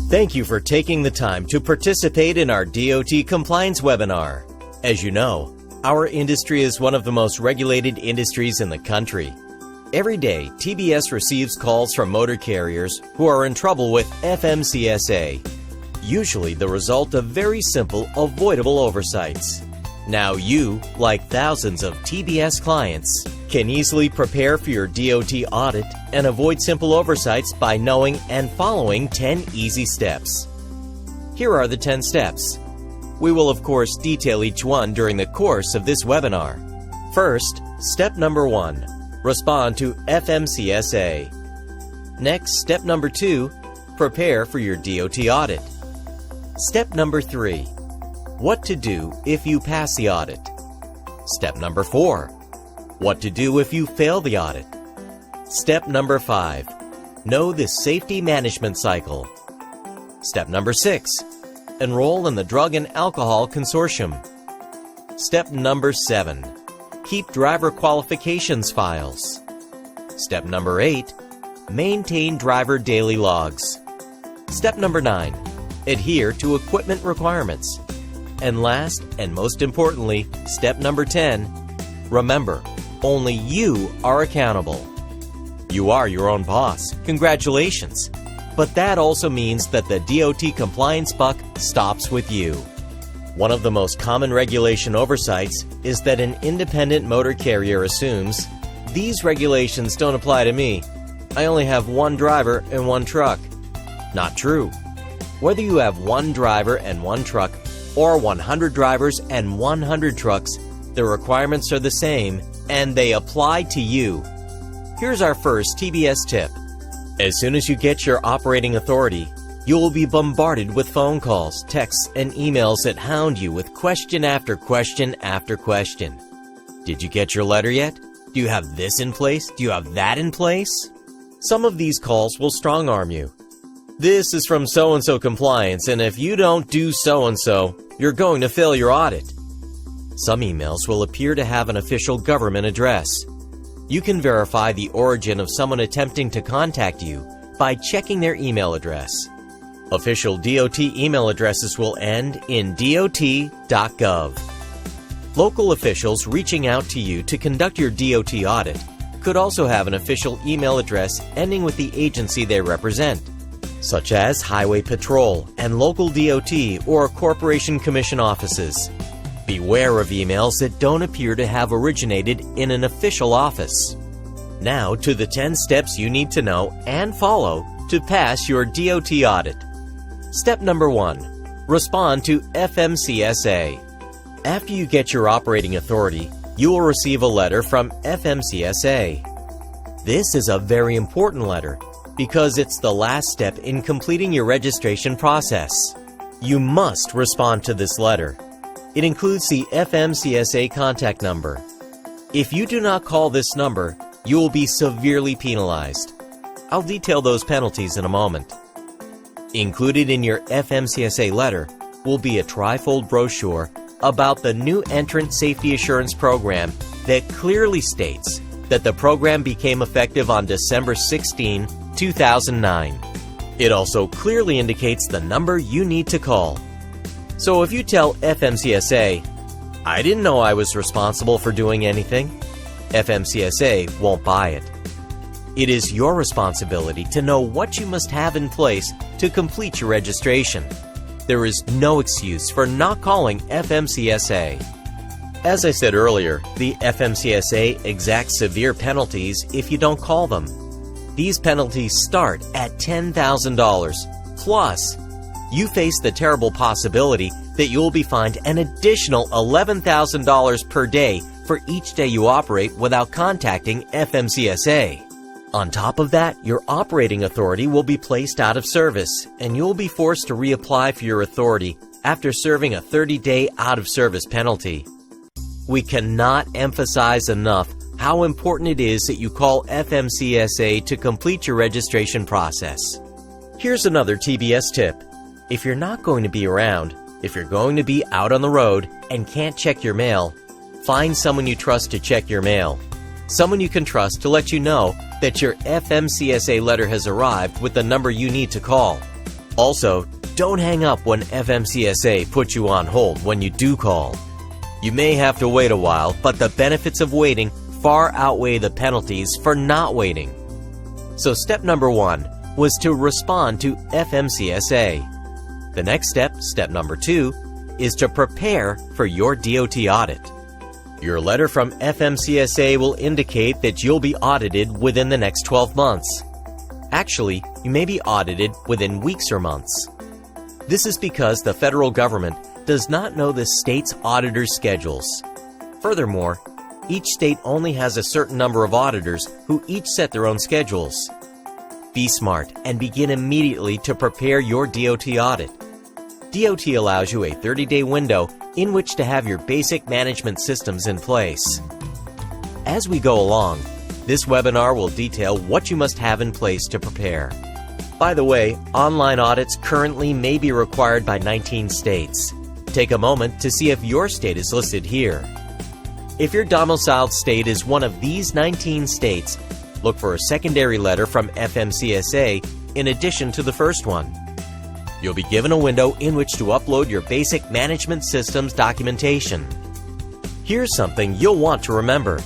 Thank you for taking the time to participate in our DOT compliance webinar. As you know, our industry is one of the most regulated industries in the country. Every day, TBS receives calls from motor carriers who are in trouble with FMCSA, usually the result of very simple, avoidable oversights. Now you, like thousands of TBS clients, can easily prepare for your DOT audit and avoid simple oversights by knowing and following 10 easy steps. Here are the 10 steps. We will of course detail each one during the course of this webinar. First, step number 1, respond to FMCSA. Next, step number 2, prepare for your DOT audit. Step number 3, what to do if you pass the audit. Step number 4, what to do if you fail the audit. Step number 5, know the safety management cycle. Step number 6, enroll in the Drug and Alcohol Consortium. Step number 7, keep driver qualifications files. Step number 8, maintain driver daily logs. Step number 9, adhere to equipment requirements. And last and most importantly, step number 10, remember, only you are accountable. You are your own boss. Congratulations. But that also means that the DOT compliance buck stops with you. One of the most common regulation oversights is that an independent motor carrier assumes, these regulations don't apply to me. I only have one driver and one truck. Not true. Whether you have one driver and one truck or 100 drivers and 100 trucks, the requirements are the same and they apply to you. Here's our first TBS tip. As soon as you get your operating authority, you will be bombarded with phone calls, texts, and emails that hound you with question after question after question. Did you get your letter yet? Do you have this in place? Do you have that in place? Some of these calls will strong-arm you. This is from so-and-so compliance, and if you don't do so-and-so, you're going to fail your audit. Some emails will appear to have an official government address. You can verify the origin of someone attempting to contact you by checking their email address. Official DOT email addresses will end in dot.gov. Local officials reaching out to you to conduct your DOT audit could also have an official email address ending with the agency they represent, such as Highway Patrol and local DOT or Corporation Commission offices. Beware of emails that don't appear to have originated in an official office. Now to the 10 steps you need to know and follow to pass your DOT audit. Step number 1, respond to FMCSA. After you get your operating authority, you will receive a letter from FMCSA. This is a very important letter because it's the last step in completing your registration process. You must respond to this letter. It includes the FMCSA contact number. If you do not call this number, you will be severely penalized. I'll detail those penalties in a moment. Included in your FMCSA letter will be a trifold brochure about the new ENTRANT Safety Assurance Program that clearly states that the program became effective on December 16, 2009. It also clearly indicates the number you need to call. So if you tell FMCSA, I didn't know I was responsible for doing anything, FMCSA won't buy it. It is your responsibility to know what you must have in place to complete your registration. There is no excuse for not calling FMCSA. As I said earlier, the FMCSA exacts severe penalties if you don't call them. These penalties start at $10,000. Plus, you face the terrible possibility that you will be fined an additional $11,000 per day for each day you operate without contacting FMCSA. On top of that, your operating authority will be placed out of service, and you will be forced to reapply for your authority after serving a 30-day out-of-service penalty. We cannot emphasize enough how important it is that you call FMCSA to complete your registration process. Here's another TBS tip. If you're not going to be around, if you're going to be out on the road and can't check your mail, find someone you trust to check your mail. Someone you can trust to let you know that your FMCSA letter has arrived with the number you need to call. Also, don't hang up when FMCSA puts you on hold when you do call. You may have to wait a while, but the benefits of waiting far outweigh the penalties for not waiting. So step number 1, was to respond to FMCSA. The next step, step number 2, is to prepare for your DOT audit. Your letter from FMCSA will indicate that you'll be audited within the next 12 months. Actually, you may be audited within weeks or months. This is because the federal government does not know the state's auditor schedules. Furthermore, each state only has a certain number of auditors who each set their own schedules. Be smart and begin immediately to prepare your DOT audit. DOT allows you a 30-day window in which to have your basic management systems in place. As we go along, this webinar will detail what you must have in place to prepare. By the way, online audits currently may be required by 19 states. Take a moment to see if your state is listed here. If your domiciled state is one of these 19 states, look for a secondary letter from FMCSA in addition to the first one. You'll be given a window in which to upload your basic management systems documentation. Here's something you'll want to remember.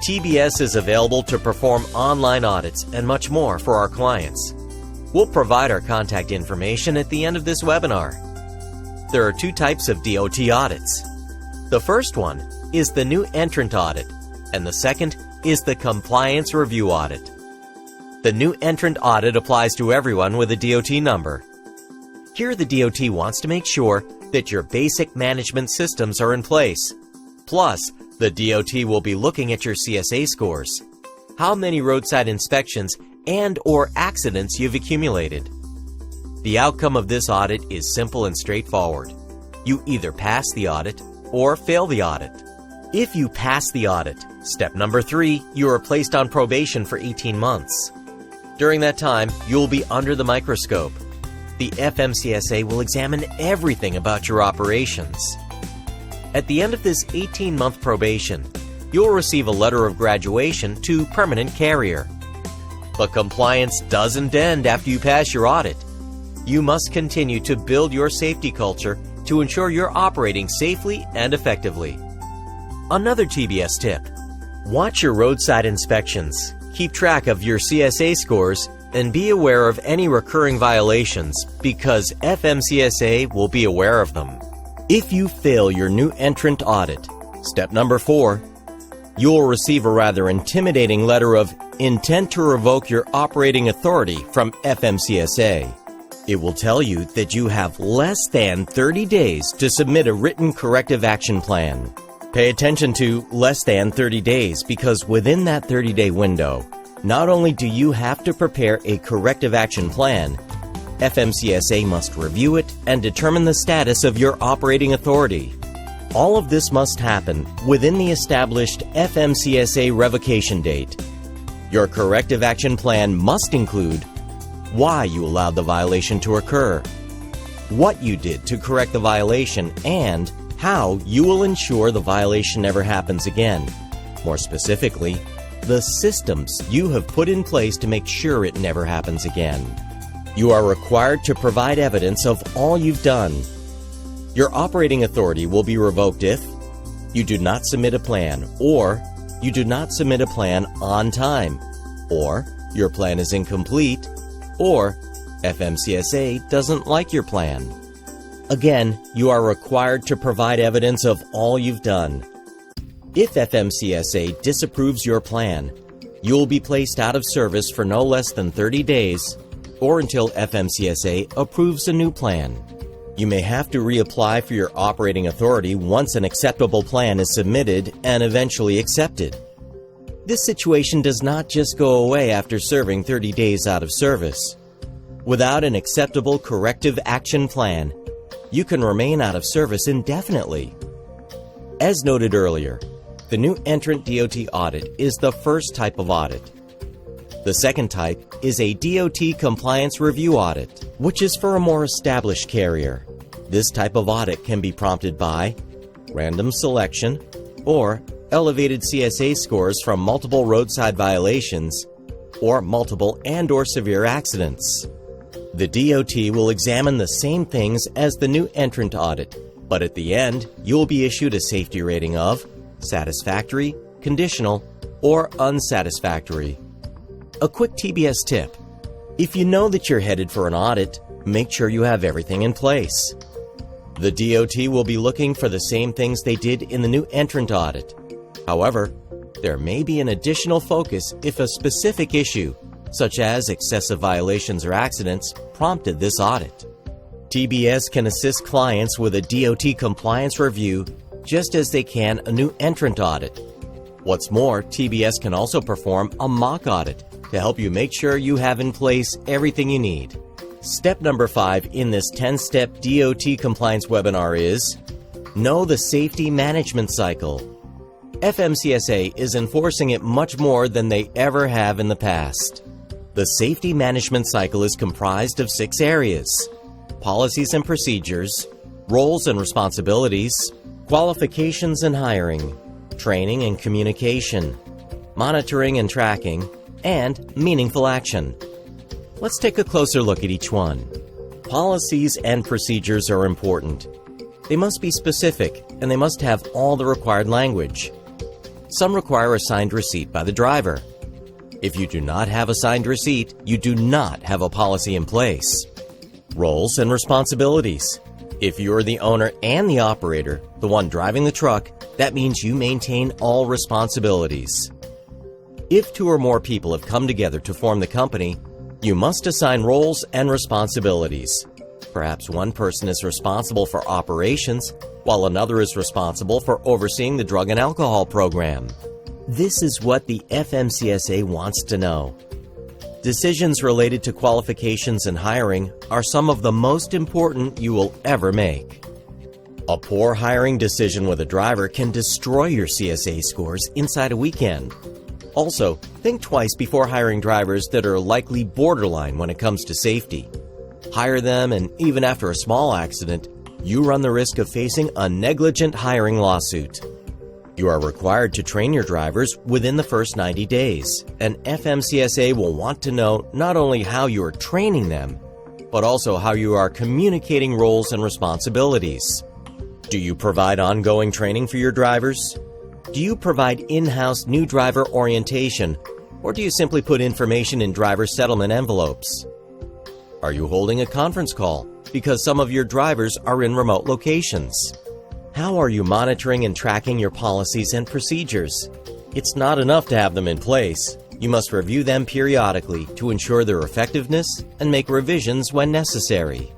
TBS is available to perform online audits and much more for our clients. We'll provide our contact information at the end of this webinar. There are 2 types of DOT audits. The first one is the new entrant audit, and the second is the compliance review audit. The new entrant audit applies to everyone with a DOT number. Here the DOT wants to make sure that your basic management systems are in place. Plus, the DOT will be looking at your CSA scores, how many roadside inspections and/or accidents you've accumulated. The outcome of this audit is simple and straightforward. You either pass the audit or fail the audit. If you pass the audit, step number 3, you are placed on probation for 18 months. During that time, you'll be under the microscope. The FMCSA will examine everything about your operations. At the end of this 18-month probation, you'll receive a letter of graduation to permanent carrier. But compliance doesn't end after you pass your audit. You must continue to build your safety culture to ensure you're operating safely and effectively. Another TBS tip: watch your roadside inspections, keep track of your CSA scores, and be aware of any recurring violations because FMCSA will be aware of them. If you fail your new entrant audit, step number 4, you'll receive a rather intimidating letter of intent to revoke your operating authority from FMCSA. It will tell you that you have less than 30 days to submit a written corrective action plan. Pay attention to less than 30 days because within that 30-day window, not only do you have to prepare a corrective action plan, FMCSA must review it and determine the status of your operating authority. All of this must happen within the established FMCSA revocation date. Your corrective action plan must include why you allowed the violation to occur, what you did to correct the violation, and how you will ensure the violation never happens again. More specifically, the systems you have put in place to make sure it never happens again. You are required to provide evidence of all you've done. Your operating authority will be revoked if you do not submit a plan, or you do not submit a plan on time, or your plan is incomplete, or FMCSA doesn't like your plan. Again, you are required to provide evidence of all you've done. If FMCSA disapproves your plan, you will be placed out of service for no less than 30 days or until FMCSA approves a new plan. You may have to reapply for your operating authority once an acceptable plan is submitted and eventually accepted. This situation does not just go away after serving 30 days out of service. Without an acceptable corrective action plan, you can remain out of service indefinitely. As noted earlier, the new entrant DOT audit is the first type of audit. The second type is a DOT compliance review audit, which is for a more established carrier. This type of audit can be prompted by random selection or elevated CSA scores from multiple roadside violations or multiple and/or severe accidents. The DOT will examine the same things as the new entrant audit, but at the end, you'll be issued a safety rating of satisfactory, conditional, or unsatisfactory. A quick TBS tip: if you know that you're headed for an audit, make sure you have everything in place. The DOT will be looking for the same things they did in the new entrant audit. However, there may be an additional focus if a specific issue, such as excessive violations or accidents, prompted this audit. TBS can assist clients with a DOT compliance review just as they can a new entrant audit. What's more, TBS can also perform a mock audit to help you make sure you have in place everything you need. Step number 5 in this 10-step DOT compliance webinar is Know the Safety Management Cycle. FMCSA is enforcing it much more than they ever have in the past. The Safety Management Cycle is comprised of 6 areas: policies and procedures, roles and responsibilities, qualifications and hiring, training and communication, monitoring and tracking, and meaningful action. Let's take a closer look at each one. Policies and procedures are important. They must be specific, and they must have all the required language. Some require a signed receipt by the driver. If you do not have a signed receipt, you do not have a policy in place. Roles and responsibilities. If you're the owner and the operator, the one driving the truck, that means you maintain all responsibilities. If 2 or more people have come together to form the company, you must assign roles and responsibilities. Perhaps one person is responsible for operations, while another is responsible for overseeing the drug and alcohol program. This is what the FMCSA wants to know. Decisions related to qualifications and hiring are some of the most important you will ever make. A poor hiring decision with a driver can destroy your CSA scores inside a weekend. Also, think twice before hiring drivers that are likely borderline when it comes to safety. Hire them, and even after a small accident, you run the risk of facing a negligent hiring lawsuit. You are required to train your drivers within the first 90 days, and FMCSA will want to know not only how you are training them, but also how you are communicating roles and responsibilities. Do you provide ongoing training for your drivers? Do you provide in-house new driver orientation, or do you simply put information in driver settlement envelopes? Are you holding a conference call because some of your drivers are in remote locations? How are you monitoring and tracking your policies and procedures? It's not enough to have them in place. You must review them periodically to ensure their effectiveness and make revisions when necessary.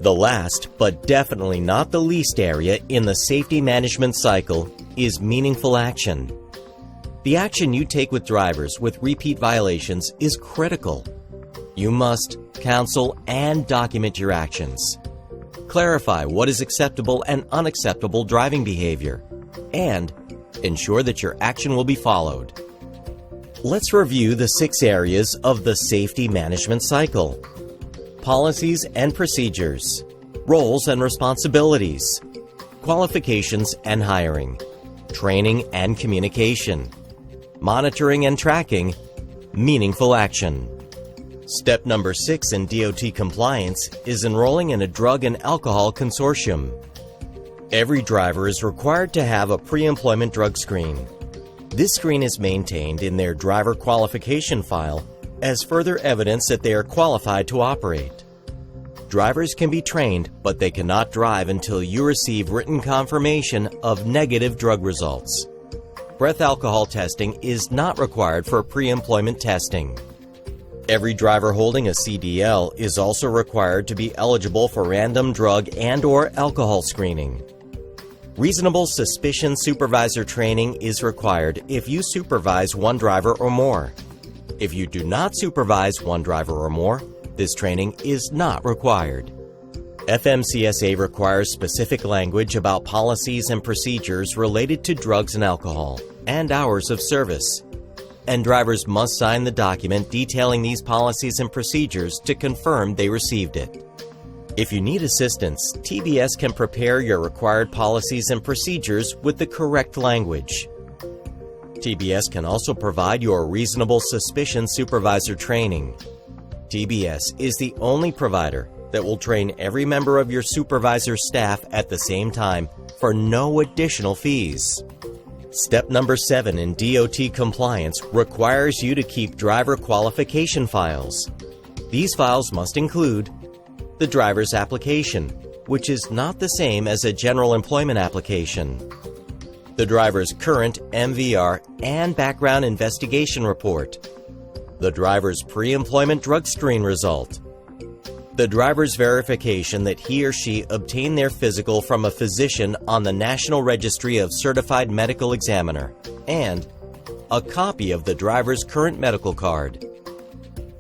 The last, but definitely not the least area in the safety management cycle is meaningful action. The action you take with drivers with repeat violations is critical. You must counsel and document your actions. Clarify what is acceptable and unacceptable driving behavior, and ensure that your action will be followed. Let's review the 6 areas of the safety management cycle: policies and procedures, roles and responsibilities, qualifications and hiring, training and communication, monitoring and tracking, meaningful action. Step number 6 in DOT compliance is enrolling in a drug and alcohol consortium. Every driver is required to have a pre-employment drug screen. This screen is maintained in their driver qualification file as further evidence that they are qualified to operate. Drivers can be trained, but they cannot drive until you receive written confirmation of negative drug results. Breath alcohol testing is not required for pre-employment testing. Every driver holding a CDL is also required to be eligible for random drug and/or alcohol screening. Reasonable suspicion supervisor training is required if you supervise one driver or more. If you do not supervise one driver or more, this training is not required. FMCSA requires specific language about policies and procedures related to drugs and alcohol, and hours of service. And drivers must sign the document detailing these policies and procedures to confirm they received it. If you need assistance, TBS can prepare your required policies and procedures with the correct language. TBS can also provide your reasonable suspicion supervisor training. TBS is the only provider that will train every member of your supervisor staff at the same time for no additional fees. Step number 7 in DOT compliance requires you to keep driver qualification files. These files must include the driver's application, which is not the same as a general employment application, the driver's current MVR and background investigation report, the driver's pre-employment drug screen result, the driver's verification that he or she obtained their physical from a physician on the National Registry of Certified Medical Examiner, and a copy of the driver's current medical card.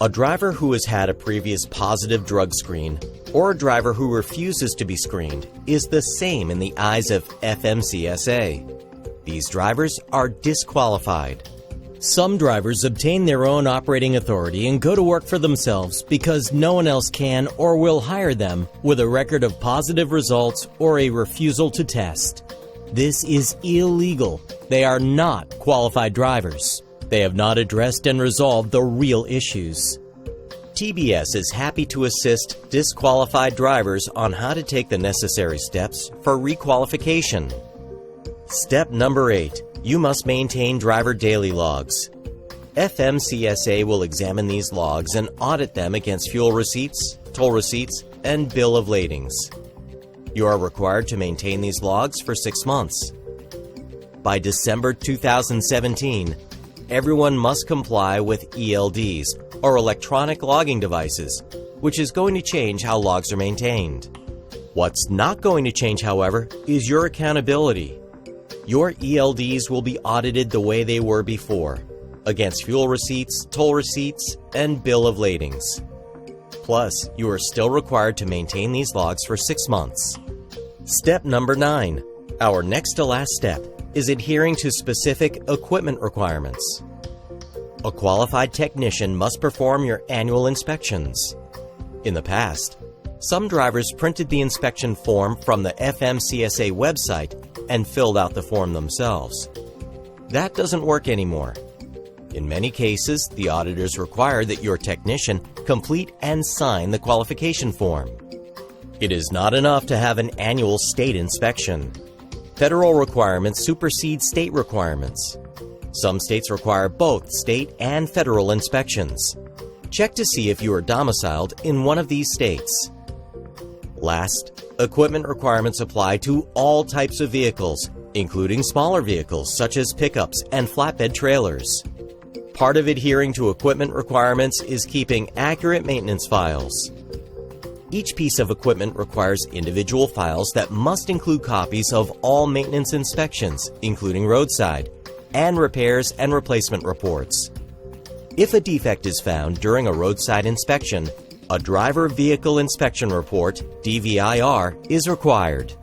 A driver who has had a previous positive drug screen or a driver who refuses to be screened is the same in the eyes of FMCSA. These drivers are disqualified. Some drivers obtain their own operating authority and go to work for themselves because no one else can or will hire them with a record of positive results or a refusal to test. This is illegal. They are not qualified drivers. They have not addressed and resolved the real issues. TBS is happy to assist disqualified drivers on how to take the necessary steps for requalification. Step number 8. You must maintain driver daily logs. FMCSA will examine these logs and audit them against fuel receipts, toll receipts, and bill of ladings. You are required to maintain these logs for 6 months. By December 2017, everyone must comply with ELDs, or electronic logging devices, which is going to change how logs are maintained. What's not going to change, however, is your accountability. Your ELDs will be audited the way they were before, against fuel receipts, toll receipts, and bill of ladings. Plus, you are still required to maintain these logs for 6 months. Step number 9. Our next to last step is adhering to specific equipment requirements. A qualified technician must perform your annual inspections. In the past, some drivers printed the inspection form from the FMCSA website and filled out the form themselves. That doesn't work anymore. In many cases, the auditors require that your technician complete and sign the qualification form. It is not enough to have an annual state inspection. Federal requirements supersede state requirements. Some states require both state and federal inspections. Check to see if you are domiciled in one of these states. Last, equipment requirements apply to all types of vehicles, including smaller vehicles such as pickups and flatbed trailers. Part of adhering to equipment requirements is keeping accurate maintenance files. Each piece of equipment requires individual files that must include copies of all maintenance inspections, including roadside, and repairs and replacement reports. If a defect is found during a roadside inspection, a driver vehicle inspection report, DVIR, is required.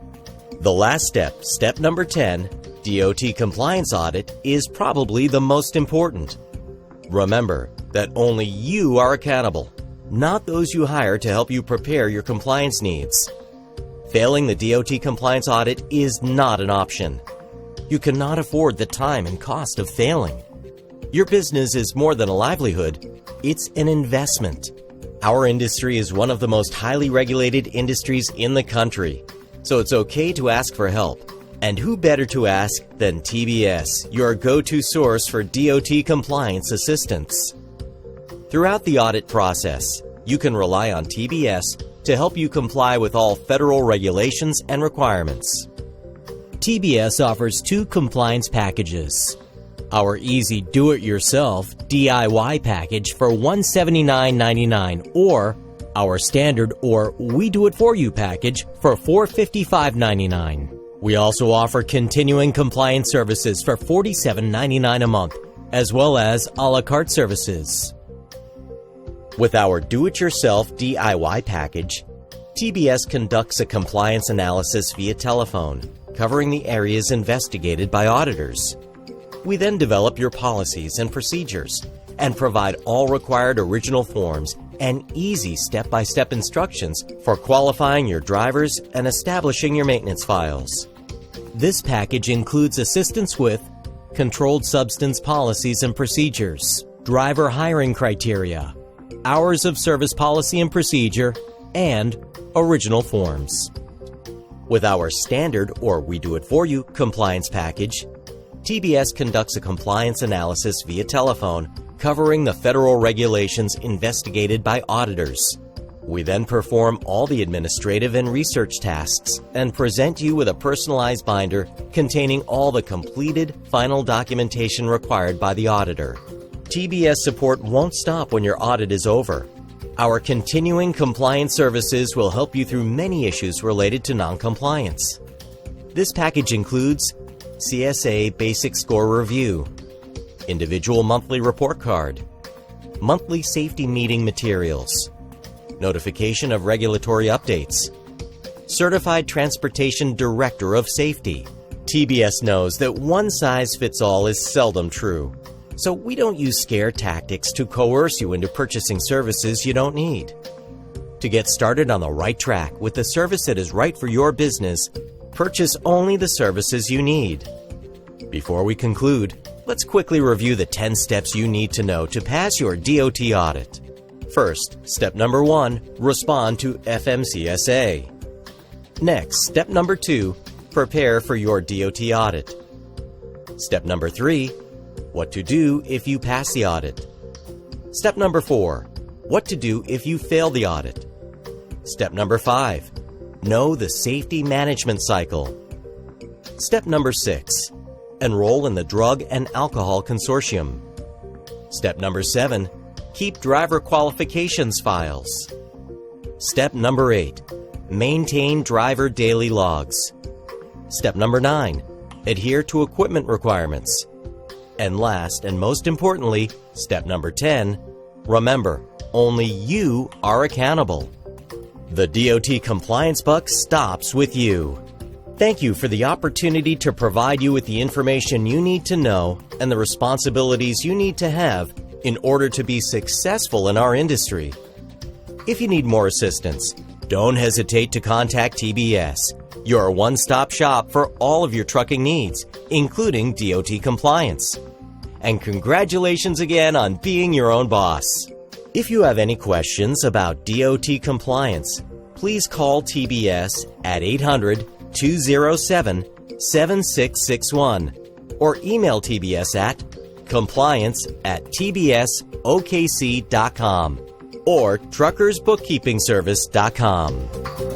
The last step, step number 10, DOT compliance audit, is probably the most important. Remember that only you are accountable, not those you hire to help you prepare your compliance needs. Failing the DOT compliance audit is not an option. You cannot afford the time and cost of failing. Your business is more than a livelihood, it's an investment. Our industry is one of the most highly regulated industries in the country, so it's okay to ask for help. And who better to ask than TBS, your go-to source for DOT compliance assistance. Throughout the audit process, you can rely on TBS to help you comply with all federal regulations and requirements. TBS offers 2 compliance packages. Our easy do-it-yourself DIY package for $179.99 or our standard or we do it for you package for $455.99. We also offer continuing compliance services for $47.99 a month, as well as a la carte services. With our do-it-yourself DIY package, TBS conducts a compliance analysis via telephone, covering the areas investigated by auditors. We then develop your policies and procedures and provide all required original forms and easy step-by-step instructions for qualifying your drivers and establishing your maintenance files. This package includes assistance with controlled substance policies and procedures, driver hiring criteria, hours of service policy and procedure, and original forms. With our standard or we do it for you compliance package, TBS conducts a compliance analysis via telephone covering the federal regulations investigated by auditors. We then perform all the administrative and research tasks and present you with a personalized binder containing all the completed final documentation required by the auditor. TBS support won't stop when your audit is over. Our continuing compliance services will help you through many issues related to non-compliance. This package includes CSA Basic Score Review, Individual Monthly Report Card, Monthly Safety Meeting Materials, Notification of Regulatory Updates, Certified Transportation Director of Safety. TBS knows that one size fits all is seldom true, so we don't use scare tactics to coerce you into purchasing services you don't need. To get started on the right track with the service that is right for your business, purchase only the services you need. Before we conclude, let's quickly review the 10 steps you need to know to pass your DOT audit. First, step number 1, respond to FMCSA. Next, step number 2, prepare for your DOT audit. Step number 3, what to do if you pass the audit. Step number 4, what to do if you fail the audit. Step number 5, know the safety management cycle. Step number 6, enroll in the Drug and Alcohol Consortium. Step number 7, keep driver qualifications files. Step number 8, maintain driver daily logs. Step number 9, adhere to equipment requirements. And last and most importantly, step number 10, remember, only you are accountable. The DOT compliance buck stops with you. Thank you for the opportunity to provide you with the information you need to know and the responsibilities you need to have in order to be successful in our industry. If you need more assistance, don't hesitate to contact TBS, your one-stop shop for all of your trucking needs, including DOT compliance. And congratulations again on being your own boss. If you have any questions about DOT compliance, please call TBS at 800-207-7661 or email TBS at compliance@tbsokc.com or truckersbookkeepingservice.com.